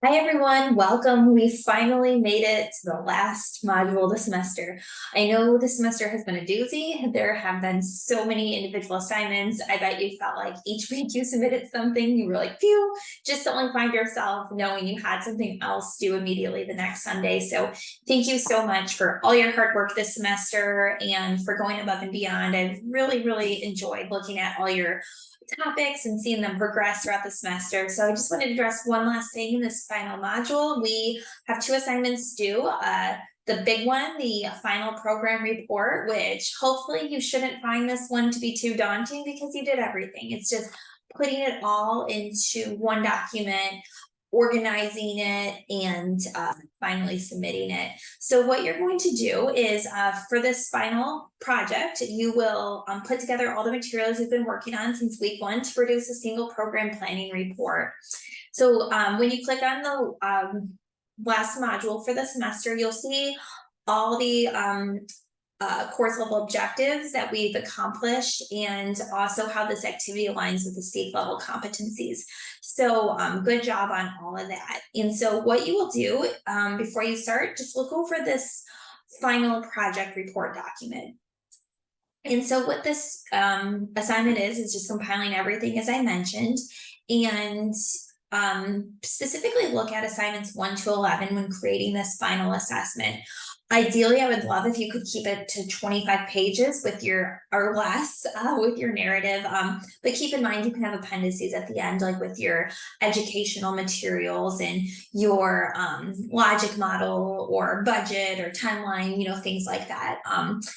Hi everyone, welcome. We finally made it to the last module of the semester. I know the semester has been a doozy. There have been so many individual assignments. I bet you felt like each week you submitted something, you were like, phew, just to only find yourself knowing you had something else due immediately the next Sunday. So thank you so much for all your hard work this semester and for going above and beyond. I've really enjoyed looking at all your topics and seeing them progress throughout the semester. So I just wanted to address one last thing in this final module. We have two assignments due. The big one, the final program report, which hopefully you shouldn't find this one to be too daunting because you did everything. It's just putting it all into one document, organizing it, and finally submitting it. So what you're going to do is for this final project, you will put together all the materials you've been working on since week one to produce a single program planning report. So when you click on the last module for the semester, you'll see all the course level objectives that we've accomplished and also how this activity aligns with the state level competencies. So good job on all of that. And so what you will do before you start, just look over this final project report document. And so what this assignment is just compiling everything as I mentioned, and specifically look at assignments 1 to 11 when creating this final assessment. Ideally, I would love if you could keep it to 25 pages with your, or less, with your narrative. But keep in mind, you can have appendices at the end, like with your educational materials and your logic model or budget or timeline, things like that.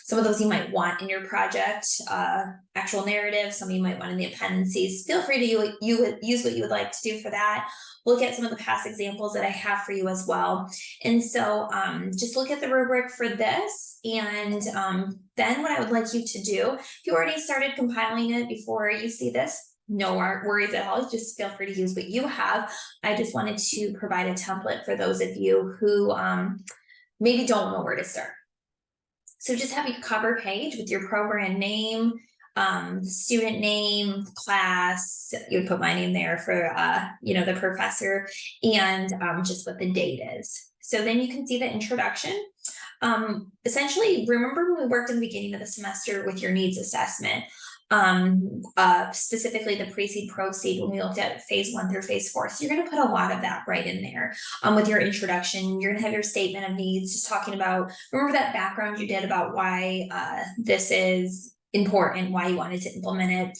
Some of those you might want in your project, actual narrative, some you might want in the appendices. Feel free to use what you would like to do for that. Look at some of the past examples that I have for you as well. And so just look at the rubric for this. And then what I would like you to do, if you already started compiling it before you see this, no worries at all. Just feel free to use what you have. I just wanted to provide a template for those of you who maybe don't know where to start. So just have your cover page with your program name, student name, class, you would put my name there for, the professor, and just what the date is. So then you can see the introduction. Essentially, remember when we worked in the beginning of the semester with your needs assessment, specifically the pre-seed, proceed, when we looked at phase 1 through phase 4. So you're going to put a lot of that right in there with your introduction. You're going to have your statement of needs, just talking about, remember that background you did about why this is important, why you wanted to implement it.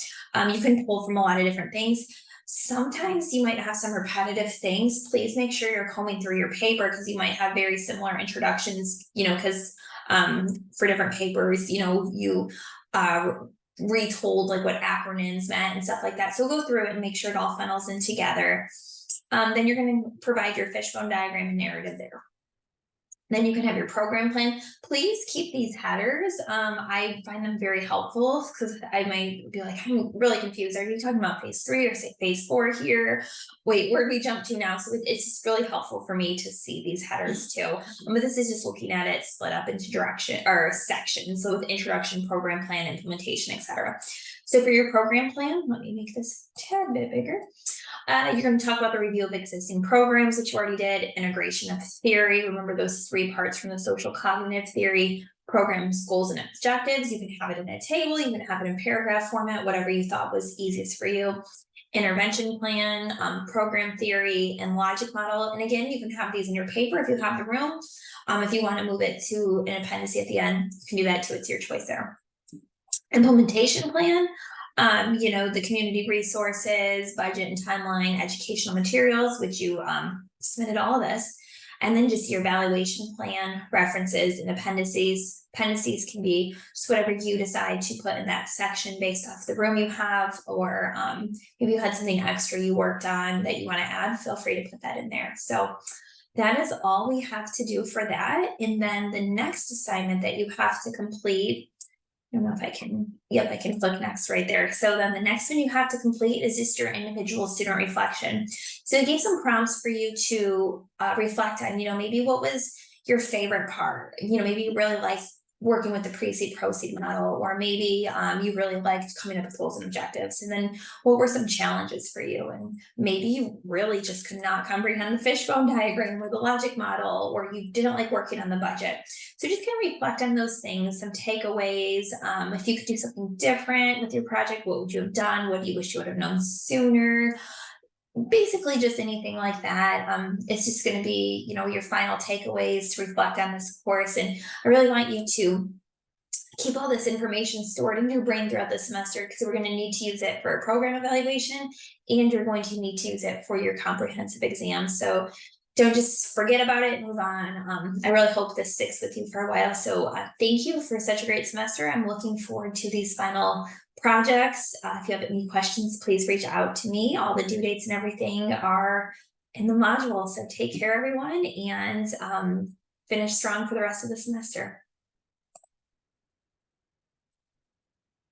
You can pull from a lot of different things. Sometimes you might have some repetitive things. Please make sure you're combing through your paper because you might have very similar introductions, because for different papers, you retold like what acronyms meant and stuff like that. So go through it and make sure it all funnels in together. Then you're going to provide your fishbone diagram and narrative there. Then you can have your program plan. Please keep these headers. I find them very helpful because I might be like, I'm really confused. Are you talking about phase 3 or say phase 4 here? Wait, where do we jump to now? So it's just really helpful for me to see these headers too. But this is just looking at it split up into direction or sections. So with introduction, program plan, implementation, etc. So for your program plan, let me make this a tad bit bigger. You're going to talk about the review of existing programs, which you already did, integration of theory. Remember those 3 parts from the social cognitive theory, programs, goals, and objectives. You can have it in a table, you can have it in paragraph format, whatever you thought was easiest for you. Intervention plan, program theory, and logic model. And again, you can have these in your paper if you have the room. If you want to move it to an appendix at the end, you can do that too. It's your choice there. Implementation plan. The community resources, budget and timeline, educational materials, which you submitted all of this, and then just your evaluation plan, references, and appendices. Appendices can be just whatever you decide to put in that section based off the room you have, or if you had something extra you worked on that you want to add, feel free to put that in there. So that is all we have to do for that. And then the next assignment that you have to complete, I don't know if I can, yep, I can click next right there. So then the next one you have to complete is just your individual student reflection. So I gave some prompts for you to reflect on, maybe what was your favorite part, maybe you really liked working with the pre-seed proceed model, or maybe you really liked coming up with goals and objectives. And then what were some challenges for you? And maybe you really just could not comprehend the fishbone diagram or the logic model, or you didn't like working on the budget. So just kind of reflect on those things, some takeaways. If you could do something different with your project, what would you have done? What do you wish you would have known sooner? Basically just anything like that. It's just going to be, your final takeaways to reflect on this course. And I really want you to keep all this information stored in your brain throughout the semester, because we're going to need to use it for program evaluation, and you're going to need to use it for your comprehensive exam. So don't just forget about it and move on. I really hope this sticks with you for a while. So thank you for such a great semester. I'm looking forward to these final projects. If you have any questions, please reach out to me. All the due dates and everything are in the module. So take care, everyone, and finish strong for the rest of the semester.